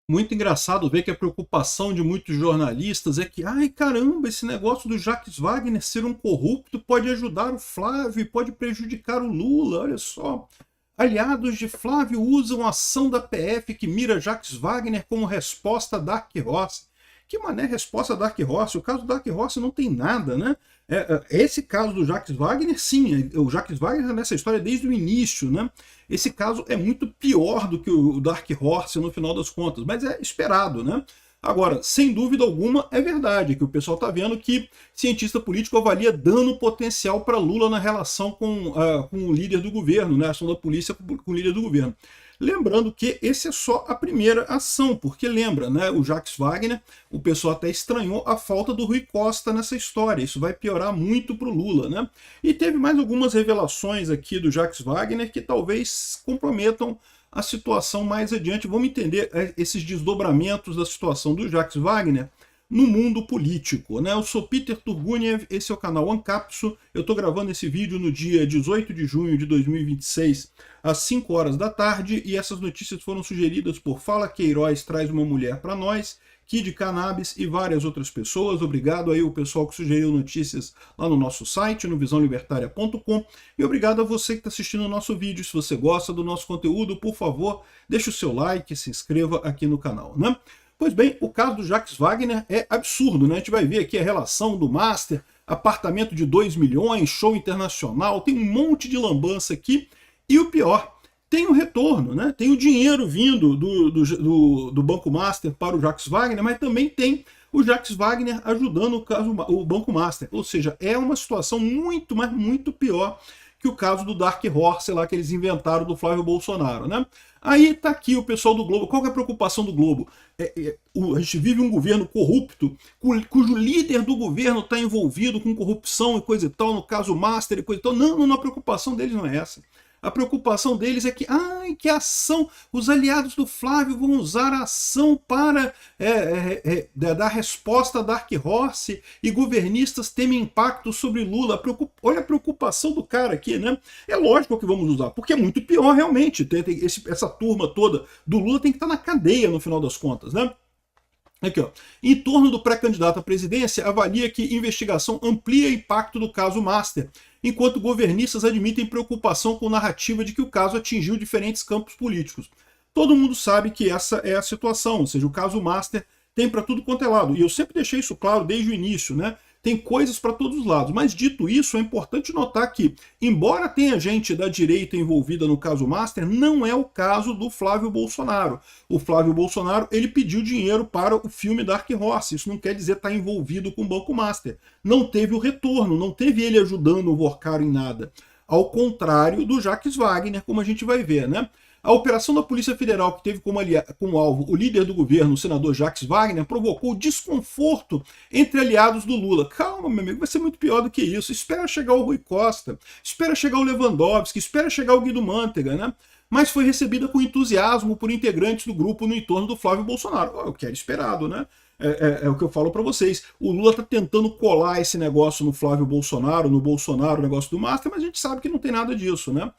Muito engraçado ver que a preocupação de muitos jornalistas é que, ai caramba, esse negócio do Jacques Wagner ser um corrupto pode ajudar o Flávio e pode prejudicar o Lula, olha só. Aliados de Flávio usam a ação da PF que mira Jacques Wagner como resposta a Dark Horse. Que mané resposta a Dark Horse? O caso do Dark Horse não tem nada, né? Esse caso do Jacques Wagner, sim, o Jacques Wagner nessa história desde o início, né? Esse caso é muito pior do que o Dark Horse no final das contas, mas é esperado, né? Agora, sem dúvida alguma, é verdade que o pessoal está vendo que cientista político avalia dano potencial para Lula na relação com o líder do governo, né? A ação da polícia com o líder do governo. Lembrando que esse é só a primeira ação, porque lembra, né, o Jacques Wagner, o pessoal até estranhou a falta do Rui Costa nessa história, isso vai piorar muito para o Lula, né? E teve mais algumas revelações aqui do Jacques Wagner que talvez comprometam a situação mais adiante. Vamos entender esses desdobramentos da situação do Jacques Wagner no mundo político, né? Eu sou Peter Turguniev, esse é o canal Ancapso, eu estou gravando esse vídeo no dia 18 de junho de 2026, às 5 horas da tarde, e essas notícias foram sugeridas por Fala Queiroz Traz uma Mulher para Nós, Kid Cannabis e várias outras pessoas. Obrigado aí o pessoal que sugeriu notícias lá no nosso site, no visãolibertaria.com, e obrigado a você que está assistindo o nosso vídeo. Se você gosta do nosso conteúdo, por favor, deixe o seu like e se inscreva aqui no canal, né? Pois bem, o caso do Jacques Wagner é absurdo, né? A gente vai ver aqui a relação do Master, apartamento de 2 milhões, show internacional, tem um monte de lambança aqui, e o pior, tem o retorno, né? Tem o dinheiro vindo do Banco Master para o Jacques Wagner, mas também tem o Jacques Wagner ajudando o Banco Master. Ou seja, é uma situação muito, mas muito pior que o caso do Dark Horse lá que eles inventaram do Flávio Bolsonaro, né? Aí tá aqui o pessoal do Globo. Qual que é a preocupação do Globo? A gente vive um governo corrupto, cujo líder do governo está envolvido com corrupção e coisa e tal, no caso Master e coisa e tal. Não, a preocupação deles não é essa. A preocupação deles é que a ação, os aliados do Flávio vão usar a ação para dar resposta a Dark Horse e governistas temem impacto sobre Lula. Olha a preocupação do cara aqui, né? É lógico que vamos usar, porque é muito pior realmente. Essa turma toda do Lula tem que estar na cadeia no final das contas, né? Aqui, ó. Em torno do pré-candidato à presidência, avalia que investigação amplia impacto do caso Master, enquanto governistas admitem preocupação com narrativa de que o caso atingiu diferentes campos políticos. Todo mundo sabe que essa é a situação, ou seja, o caso Master tem para tudo quanto é lado. E eu sempre deixei isso claro desde o início, né? Tem coisas para todos os lados. Mas dito isso, é importante notar que, embora tenha gente da direita envolvida no caso Master, não é o caso do Flávio Bolsonaro. O Flávio Bolsonaro, ele pediu dinheiro para o filme Dark Horse. Isso não quer dizer estar envolvido com o Banco Master. Não teve o retorno, não teve ele ajudando o Vorcaro em nada. Ao contrário do Jacques Wagner, como a gente vai ver, né? A operação da Polícia Federal, que teve como alvo o líder do governo, o senador Jacques Wagner, provocou desconforto entre aliados do Lula. Calma, meu amigo, vai ser muito pior do que isso. Espera chegar o Rui Costa, espera chegar o Lewandowski, espera chegar o Guido Mantega, né? Mas foi recebida com entusiasmo por integrantes do grupo no entorno do Flávio Bolsonaro. É o que era esperado, né? É o que eu falo para vocês. O Lula está tentando colar esse negócio no Flávio Bolsonaro, o negócio do Master, mas a gente sabe que não tem nada disso, né?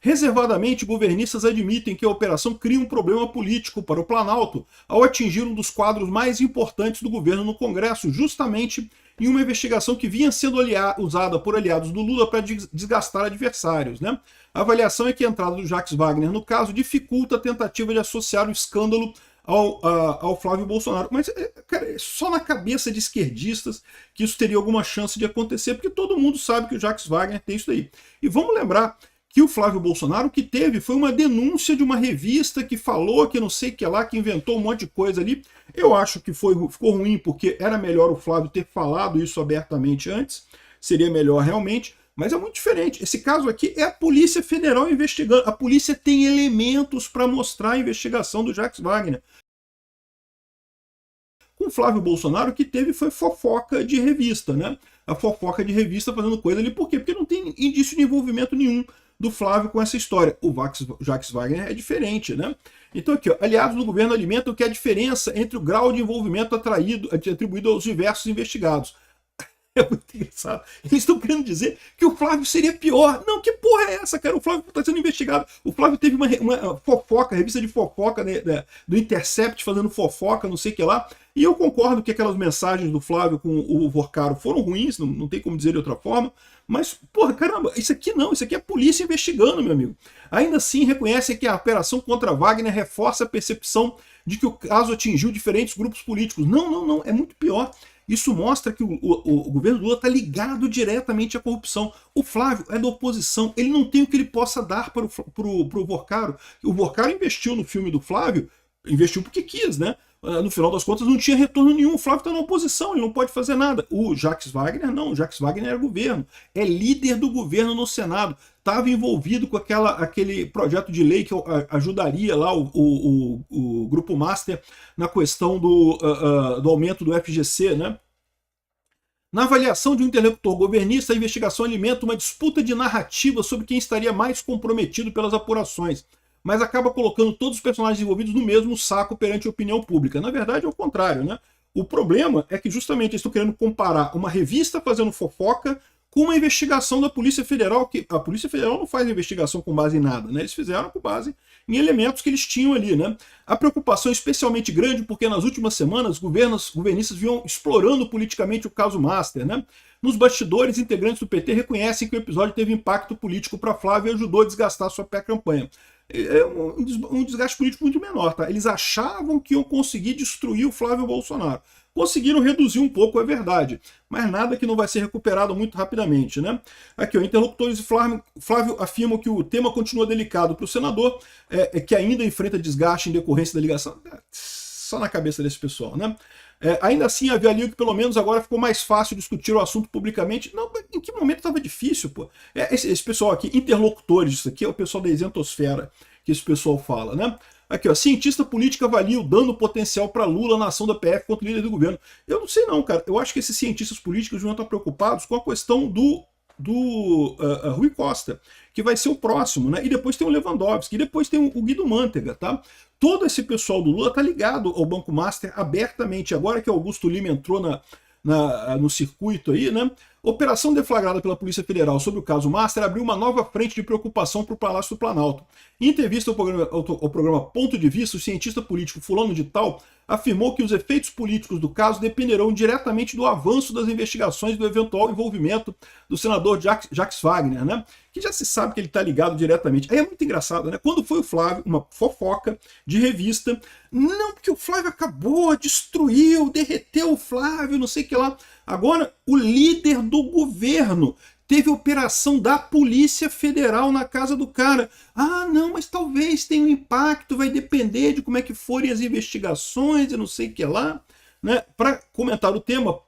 Reservadamente, governistas admitem que a operação cria um problema político para o Planalto ao atingir um dos quadros mais importantes do governo no Congresso, justamente em uma investigação que vinha sendo usada por aliados do Lula para desgastar adversários, né? A avaliação é que a entrada do Jacques Wagner, no caso, dificulta a tentativa de associar o escândalo ao Flávio Bolsonaro. Mas, cara, é só na cabeça de esquerdistas que isso teria alguma chance de acontecer, porque todo mundo sabe que o Jacques Wagner tem isso daí. E vamos lembrar que o Flávio Bolsonaro, o que teve foi uma denúncia de uma revista que falou que não sei o que lá, que inventou um monte de coisa ali. Eu acho que ficou ruim, porque era melhor o Flávio ter falado isso abertamente antes, seria melhor realmente, mas é muito diferente. Esse caso aqui é a Polícia Federal investigando. A polícia tem elementos para mostrar a investigação do Jacques Wagner. Com o Flávio Bolsonaro, o que teve foi fofoca de revista, né? A fofoca de revista fazendo coisa ali. Por quê? Porque não tem indício de envolvimento nenhum do Flávio com essa história. O Jacques Wagner é diferente, né? Então aqui, ó, aliados do governo alimentam que a diferença entre o grau de envolvimento atribuído aos diversos investigados. É muito engraçado. Eles estão querendo dizer que o Flávio seria pior. Não, que porra é essa, cara? O Flávio está sendo investigado. O Flávio teve uma fofoca, revista de fofoca, né, do Intercept, fazendo fofoca, não sei o que lá. E eu concordo que aquelas mensagens do Flávio com o Vorcaro foram ruins, não tem como dizer de outra forma. Mas, porra, caramba, isso aqui não, isso aqui é a polícia investigando, meu amigo. Ainda assim, reconhecem que a operação contra Wagner reforça a percepção de que o caso atingiu diferentes grupos políticos. Não, é muito pior. Isso mostra que o governo Lula está ligado diretamente à corrupção. O Flávio é da oposição, ele não tem o que ele possa dar para o Vorcaro. O Vorcaro investiu no filme do Flávio, investiu porque quis, né? No final das contas não tinha retorno nenhum, o Flávio está na oposição, ele não pode fazer nada. O Jacques Wagner não, o Jacques Wagner é governo, é líder do governo no Senado, estava envolvido com aquele projeto de lei que ajudaria lá o Grupo Master na questão do aumento do FGC, né? Na avaliação de um interlocutor governista, a investigação alimenta uma disputa de narrativa sobre quem estaria mais comprometido pelas apurações, mas acaba colocando todos os personagens envolvidos no mesmo saco perante a opinião pública. Na verdade, é o contrário, né? O problema é que justamente eles estão querendo comparar uma revista fazendo fofoca com uma investigação da Polícia Federal, que a Polícia Federal não faz investigação com base em nada, né? Eles fizeram com base em elementos que eles tinham ali, né? A preocupação é especialmente grande porque nas últimas semanas governistas vinham explorando politicamente o caso Master, né? Nos bastidores, integrantes do PT reconhecem que o episódio teve impacto político para Flávio e ajudou a desgastar sua pré-campanha. É um desgaste político muito menor, tá? Eles achavam que iam conseguir destruir o Flávio Bolsonaro. Conseguiram reduzir um pouco, é verdade, mas nada que não vai ser recuperado muito rapidamente, né? Aqui, ó, interlocutores de Flávio afirmam que o tema continua delicado para o senador, que ainda enfrenta desgaste em decorrência da ligação. Só na cabeça desse pessoal, né? Ainda assim, avaliam que pelo menos agora ficou mais fácil discutir o assunto publicamente. Não, em que momento estava difícil, pô? Esse pessoal aqui, interlocutores, isso aqui é o pessoal da isentosfera que esse pessoal fala, né? Aqui, ó, cientista político avalia o dano potencial para Lula na ação da PF contra o líder do governo. Eu não sei não, cara. Eu acho que esses cientistas políticos vão estar preocupados com a questão do Rui Costa, que vai ser o próximo, né? E depois tem o Lewandowski, e depois tem o Guido Mantega, tá? Todo esse pessoal do Lula tá ligado ao Banco Master abertamente. Agora que Augusto Lima entrou no circuito aí, né? Operação deflagrada pela Polícia Federal sobre o caso Master abriu uma nova frente de preocupação para o Palácio do Planalto. Em entrevista ao programa Ponto de Vista, o cientista político fulano de tal afirmou que os efeitos políticos do caso dependerão diretamente do avanço das investigações e do eventual envolvimento do senador Jacques Wagner, né? Que já se sabe que ele está ligado diretamente. Aí é muito engraçado, né? Quando foi o Flávio, uma fofoca de revista, não, porque o Flávio acabou, destruiu, derreteu o Flávio, não sei o que lá. Agora, o líder do governo teve operação da Polícia Federal na casa do cara. Ah, não, mas talvez tenha um impacto, vai depender de como é que forem as investigações e não sei o que lá. Né? Para comentar o tema,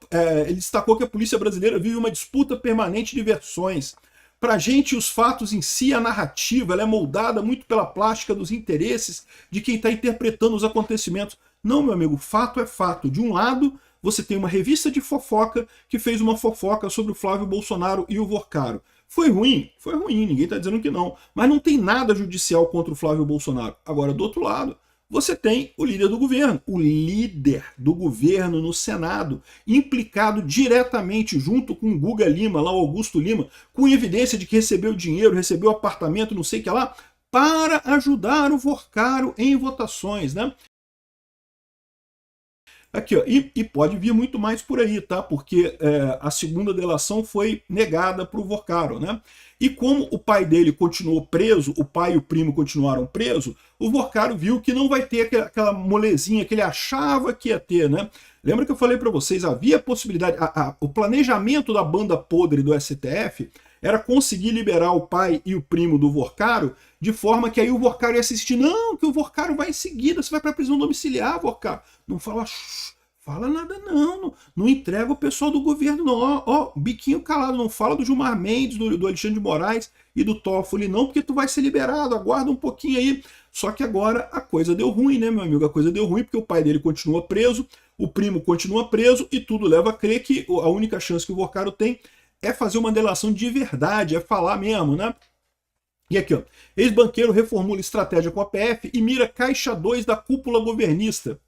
ele destacou que a polícia brasileira vive uma disputa permanente de versões. Para a gente, os fatos em si, a narrativa, ela é moldada muito pela plástica dos interesses de quem está interpretando os acontecimentos. Não, meu amigo, fato é fato. De um lado, você tem uma revista de fofoca que fez uma fofoca sobre o Flávio Bolsonaro e o Vorcaro. Foi ruim? Foi ruim, ninguém está dizendo que não. Mas não tem nada judicial contra o Flávio Bolsonaro. Agora, do outro lado, você tem o líder do governo no Senado, implicado diretamente junto com o Guga Lima, lá o Augusto Lima, com evidência de que recebeu dinheiro, recebeu apartamento, não sei o que lá, para ajudar o Vorcaro em votações, né? Aqui, ó, e pode vir muito mais por aí, tá? Porque a segunda delação foi negada para o Vorcaro, né? E como o pai dele continuou preso, o pai e o primo continuaram presos, o Vorcaro viu que não vai ter aquela molezinha que ele achava que ia ter, né? Lembra que eu falei para vocês, havia possibilidade, o planejamento da banda podre do STF era conseguir liberar o pai e o primo do Vorcaro, de forma que aí o Vorcaro ia assistir, não, que o Vorcaro vai em seguida, você vai para a prisão domiciliar, Vorcaro. Não fala, fala nada não entrega o pessoal do governo não, ó, biquinho calado, não fala do Gilmar Mendes, do Alexandre de Moraes e do Toffoli não, porque tu vai ser liberado, aguarda um pouquinho aí. Só que agora a coisa deu ruim, né, meu amigo? A coisa deu ruim porque o pai dele continua preso, o primo continua preso e tudo leva a crer que a única chance que o Vorcaro tem é fazer uma delação de verdade, é falar mesmo, né? E aqui, ó, ex-banqueiro reformula estratégia com a PF e mira caixa 2 da cúpula governista.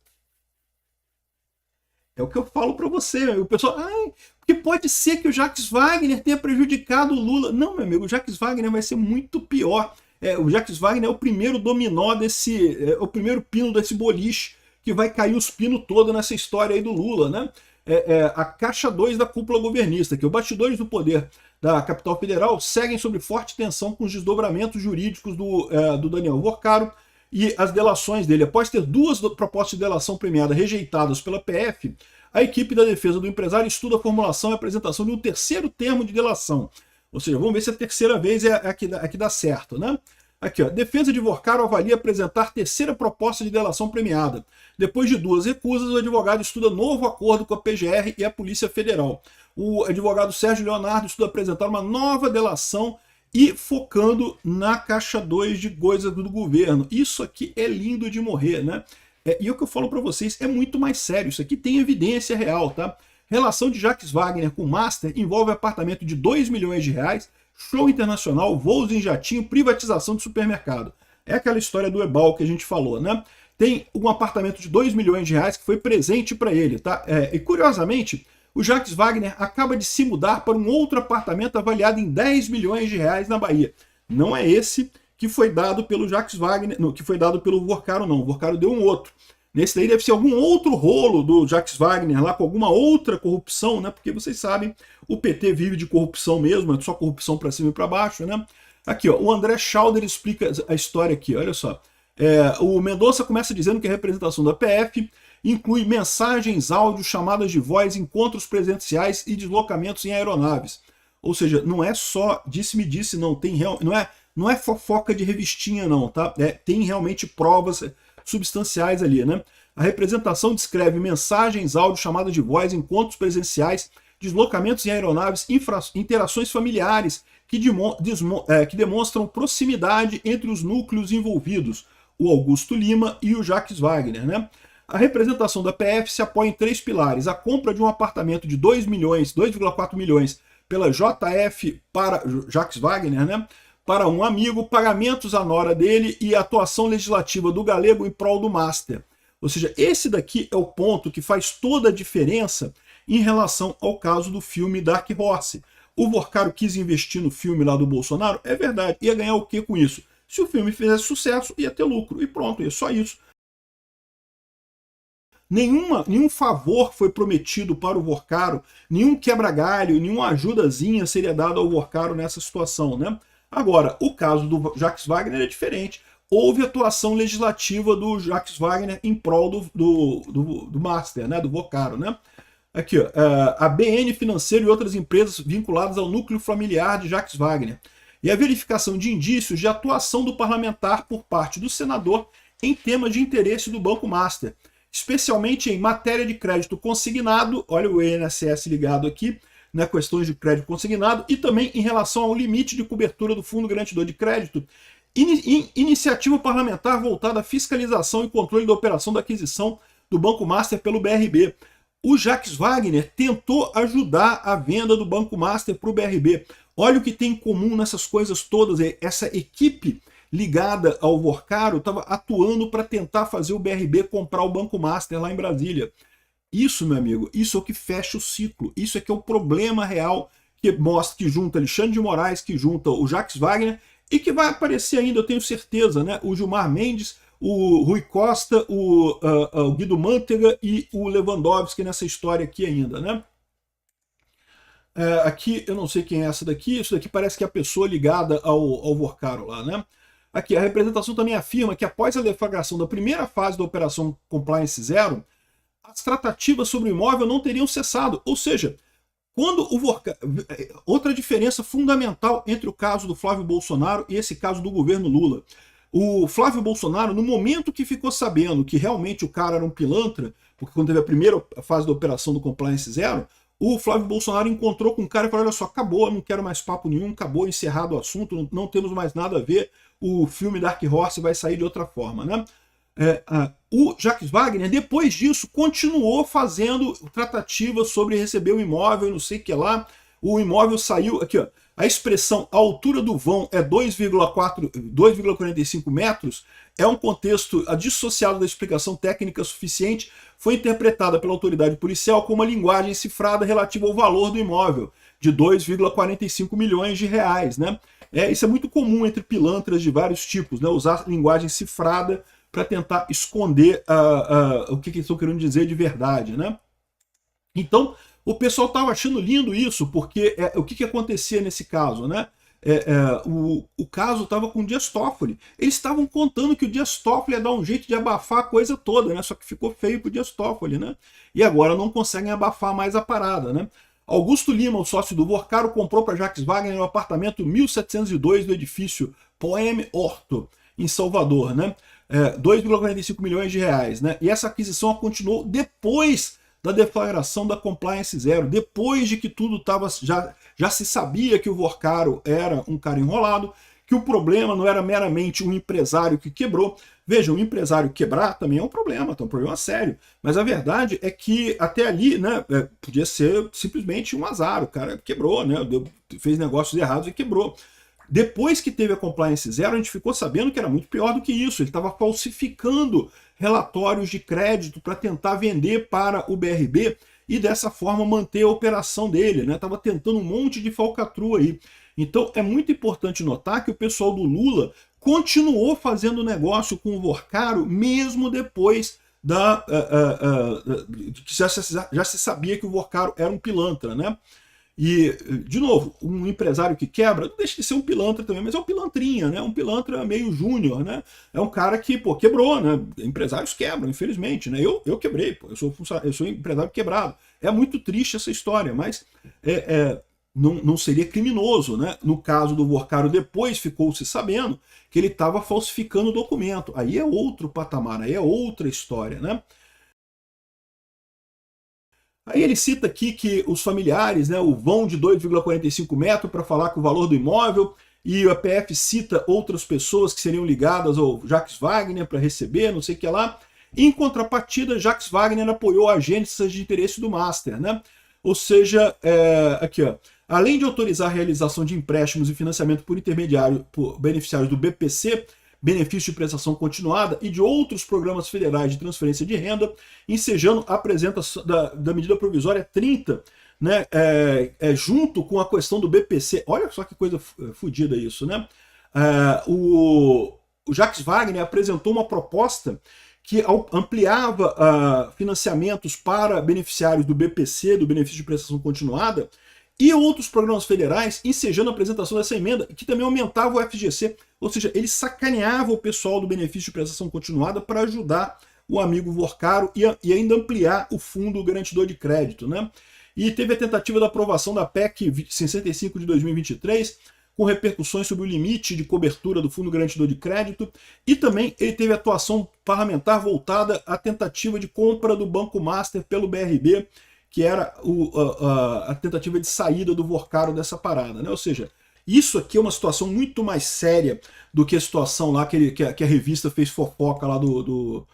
É o que eu falo para você. O pessoal, porque pode ser que o Jacques Wagner tenha prejudicado o Lula. Não, meu amigo, o Jacques Wagner vai ser muito pior. O Jacques Wagner é o primeiro dominó o primeiro pino desse boliche que vai cair os pinos todo nessa história aí do Lula, né? A caixa 2 da cúpula governista, que os bastidores do poder da capital federal seguem sob forte tensão com os desdobramentos jurídicos do Daniel Vorcaro e as delações dele. Após ter duas propostas de delação premiada rejeitadas pela PF, a equipe da defesa do empresário estuda a formulação e apresentação de um terceiro termo de delação. Ou seja, vamos ver se a terceira vez é a que dá certo, né? Aqui, ó, defesa de Vorcaro avalia apresentar terceira proposta de delação premiada. Depois de duas recusas, o advogado estuda novo acordo com a PGR e a Polícia Federal. O advogado Sérgio Leonardo estuda apresentar uma nova delação e focando na caixa 2 de coisas do governo. Isso aqui é lindo de morrer, né? E o que eu falo para vocês é muito mais sério. Isso aqui tem evidência real, tá? Relação de Jacques Wagner com Master envolve apartamento de 2 milhões de reais, show internacional, voos em jatinho, privatização de supermercado. É aquela história do Ebal que a gente falou, né? Tem um apartamento de 2 milhões de reais que foi presente para ele, tá? E curiosamente, o Jacques Wagner acaba de se mudar para um outro apartamento avaliado em 10 milhões de reais na Bahia. Não é esse que foi dado pelo Jacques Wagner, não, que foi dado pelo Vorcaro, não. O Vorcaro deu um outro. Nesse daí deve ser algum outro rolo do Jacques Wagner lá, com alguma outra corrupção, né? Porque vocês sabem, o PT vive de corrupção mesmo, é só corrupção para cima e para baixo, né? Aqui, ó, o André Schauder explica a história aqui, olha só. O Mendonça começa dizendo que a representação da PF inclui mensagens, áudios, chamadas de voz, encontros presenciais e deslocamentos em aeronaves. Ou seja, não é só disse-me-disse, não, não é fofoca de revistinha, não, tá? Tem realmente provas substanciais ali, né? A representação descreve mensagens, áudio, chamada de voz, encontros presenciais, deslocamentos em aeronaves, interações familiares que demonstram proximidade entre os núcleos envolvidos, o Augusto Lima e o Jacques Wagner, né? A representação da PF se apoia em 3 pilares: a compra de um apartamento de 2,4 milhões pela JF para Jacques Wagner, né? Para um amigo, pagamentos à nora dele e a atuação legislativa do Galego em prol do Master. Ou seja, esse daqui é o ponto que faz toda a diferença em relação ao caso do filme Dark Horse. O Vorcaro quis investir no filme lá do Bolsonaro, é verdade, ia ganhar o que com isso? Se o filme fizesse sucesso, ia ter lucro, e pronto, é só isso. Nenhum favor foi prometido para o Vorcaro, nenhum quebra-galho, nenhuma ajudazinha seria dada ao Vorcaro nessa situação, né? Agora, o caso do Jacques Wagner é diferente. Houve atuação legislativa do Jacques Wagner em prol do Master, né, do Vorcaro, né? Aqui, ó, a BN Financeiro e outras empresas vinculadas ao núcleo familiar de Jacques Wagner. E a verificação de indícios de atuação do parlamentar por parte do senador em temas de interesse do Banco Master, especialmente em matéria de crédito consignado, olha o INSS ligado aqui, né, questões de crédito consignado, e também em relação ao limite de cobertura do Fundo Garantidor de Crédito, iniciativa parlamentar voltada à fiscalização e controle da operação da aquisição do Banco Master pelo BRB. O Jacques Wagner tentou ajudar a venda do Banco Master para o BRB. Olha o que tem em comum nessas coisas todas. Essa equipe ligada ao Vorcaro estava atuando para tentar fazer o BRB comprar o Banco Master lá em Brasília. Isso, meu amigo, isso é o que fecha o ciclo. Isso é que é o problema real que mostra, que junta Alexandre de Moraes, que junta o Jacques Wagner e que vai aparecer ainda, eu tenho certeza, né? O Gilmar Mendes, o Rui Costa, o Guido Mantega e o Lewandowski nessa história aqui ainda, né? Aqui, eu não sei quem é essa daqui, isso daqui parece que é a pessoa ligada ao Vorcaro lá, né? Aqui, a representação também afirma que após a deflagração da primeira fase da Operação Compliance Zero, as tratativas sobre o imóvel não teriam cessado. Ou seja, quando o Vorcaro... Outra diferença fundamental entre o caso do Flávio Bolsonaro e esse caso do governo Lula. O Flávio Bolsonaro, no momento que ficou sabendo que realmente o cara era um pilantra, porque quando teve a primeira fase da operação do Compliance Zero, o Flávio Bolsonaro encontrou com o cara e falou: olha só, acabou, não quero mais papo nenhum, acabou, encerrado o assunto, não temos mais nada a ver, o filme Dark Horse vai sair de outra forma, né? O Jacques Wagner, depois disso, continuou fazendo tratativas sobre receber o imóvel, não sei o que lá. O imóvel saiu, aqui ó, A expressão a altura do vão é 2,45 metros é um contexto dissociado da explicação técnica suficiente, foi interpretada pela autoridade policial como uma linguagem cifrada relativa ao valor do imóvel, de 2,45 milhões de reais, né? Isso é muito comum entre pilantras de vários tipos, né? Usar linguagem cifrada para tentar esconder o que eles estão querendo dizer de verdade, né? Então, o pessoal estava achando lindo isso, porque o que acontecia nesse caso, né? O caso estava com o Dias Toffoli. Eles estavam contando que o Dias Toffoli ia dar um jeito de abafar a coisa toda, né? Só que ficou feio pro Dias Toffoli, né? E agora não conseguem abafar mais a parada, né? Augusto Lima, o sócio do Vorcaro, comprou para Jacques Wagner no apartamento 1702 do edifício Poeme Horto, em Salvador, né? 2,45 milhões de reais, né? E essa aquisição continuou depois da deflagração da Compliance Zero, depois de que tudo estava já se sabia que o Vorcaro era um cara enrolado, que o problema não era meramente um empresário que quebrou. Veja, um empresário quebrar também é um problema, é um problema sério. Mas a verdade é que até ali, né, podia ser simplesmente um azar, o cara quebrou, né, fez negócios errados e quebrou. Depois que teve a Compliance Zero, a gente ficou sabendo que era muito pior do que isso. Ele estava falsificando relatórios de crédito para tentar vender para o BRB e dessa forma manter a operação dele, né? Estava tentando um monte de falcatrua aí. Então é muito importante notar que o pessoal do Lula continuou fazendo negócio com o Vorcaro mesmo depois que já se sabia que o Vorcaro era um pilantra, né? E, de novo, um empresário que quebra, não deixa de ser um pilantra também, mas é um pilantrinha, né? Um pilantra meio júnior, né? É um cara que, pô, quebrou, né? Empresários quebram, infelizmente, né? Eu quebrei, pô, eu sou um empresário quebrado. É muito triste essa história, mas não seria criminoso, né? No caso do Vorcaro, depois ficou-se sabendo que ele estava falsificando o documento. Aí é outro patamar, aí é outra história, né? Aí ele cita aqui que os familiares, né, o vão de 2,45 metros para falar que o valor do imóvel, e a PF cita outras pessoas que seriam ligadas ao Jacques Wagner para receber, não sei o que lá. Em contrapartida, Jacques Wagner apoiou a agência de interesse do Master, né? Ou seja, aqui, ó, além de autorizar a realização de empréstimos e financiamento por intermediário por beneficiários do BPC, benefício de prestação continuada, e de outros programas federais de transferência de renda, ensejando a apresentação da medida provisória 30, né, junto com a questão do BPC. Olha só que coisa fodida isso, né? O Jacques Wagner apresentou uma proposta que ampliava financiamentos para beneficiários do BPC, do benefício de prestação continuada, e outros programas federais, ensejando a apresentação dessa emenda, que também aumentava o FGC, ou seja, ele sacaneava o pessoal do benefício de prestação continuada para ajudar o amigo Vorcaro e ainda ampliar o fundo garantidor de crédito, né? E teve a tentativa da aprovação da PEC 65 de 2023, com repercussões sobre o limite de cobertura do fundo garantidor de crédito, e também ele teve atuação parlamentar voltada à tentativa de compra do Banco Master pelo BRB, que era a tentativa de saída do Vorcaro dessa parada, né? Ou seja, isso aqui é uma situação muito mais séria do que a situação lá que a revista fez fofoca lá do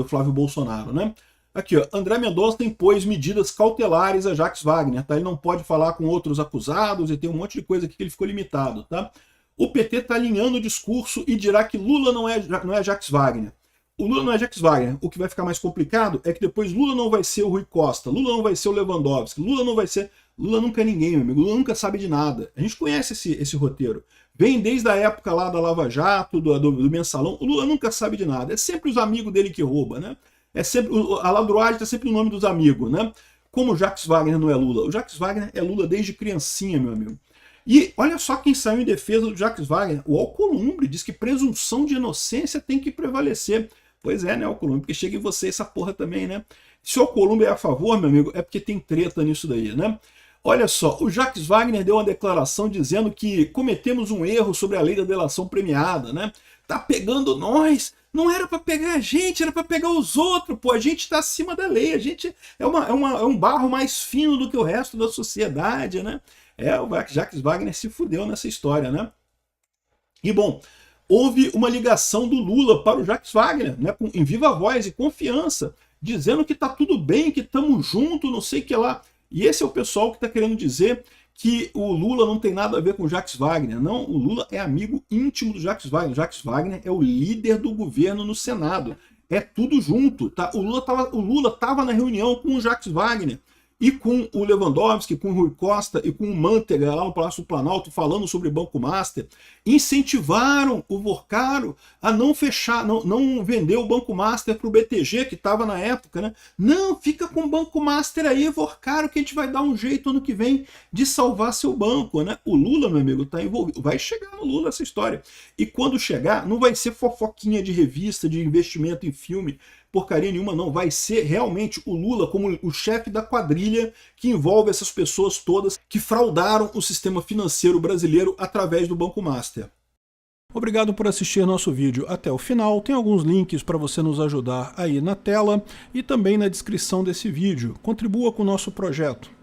Flávio Bolsonaro, né? Aqui, ó, André Mendonça impôs medidas cautelares a Jacques Wagner, tá? Ele não pode falar com outros acusados e tem um monte de coisa aqui que ele ficou limitado, tá? O PT está alinhando o discurso e dirá que Lula não é Jacques Wagner. O Lula não é Jacques Wagner. O que vai ficar mais complicado é que depois Lula não vai ser o Rui Costa, Lula não vai ser o Lewandowski, Lula não vai ser... Lula nunca é ninguém, meu amigo. Lula nunca sabe de nada. A gente conhece esse roteiro. Vem desde a época lá da Lava Jato, do Mensalão. O Lula nunca sabe de nada. É sempre os amigos dele que roubam, né? É sempre, a ladruagem está sempre no nome dos amigos, né? Como o Jacques Wagner não é Lula. O Jacques Wagner é Lula desde criancinha, meu amigo. E olha só quem saiu em defesa do Jacques Wagner. O Alcolumbre diz que presunção de inocência tem que prevalecer. Pois é, né, Alcolumbre? Porque chega em você essa porra também, né? Se o Alcolumbre é a favor, meu amigo, é porque tem treta nisso daí, né? Olha só, o Jacques Wagner deu uma declaração dizendo que cometemos um erro sobre a lei da delação premiada, né? Tá pegando nós, não era para pegar a gente, era para pegar os outros, pô, a gente tá acima da lei, a gente é um barro mais fino do que o resto da sociedade, né? O Jacques Wagner se fudeu nessa história, né? E bom, houve uma ligação do Lula para o Jacques Wagner, né, em viva voz e confiança, dizendo que tá tudo bem, que estamos juntos, não sei o que lá. E esse é o pessoal que está querendo dizer que o Lula não tem nada a ver com o Jacques Wagner. Não, o Lula é amigo íntimo do Jacques Wagner. O Jacques Wagner é o líder do governo no Senado. É tudo junto, tá? O Lula tava na reunião com o Jacques Wagner e com o Lewandowski, com o Rui Costa e com o Mantega lá no Palácio do Planalto falando sobre Banco Master, incentivaram o Vorcaro a não fechar, não vender o Banco Master para o BTG, que estava na época, né? Não, fica com o Banco Master aí, Vorcaro, que a gente vai dar um jeito ano que vem de salvar seu banco, né? O Lula, meu amigo, está envolvido. Vai chegar no Lula essa história. E quando chegar, não vai ser fofoquinha de revista, de investimento em filme, porcaria nenhuma, não. Vai ser realmente o Lula como o chefe da quadrilha que envolve essas pessoas todas que fraudaram o sistema financeiro brasileiro através do Banco Master. Obrigado por assistir nosso vídeo até o final. Tem alguns links para você nos ajudar aí na tela e também na descrição desse vídeo. Contribua com o nosso projeto.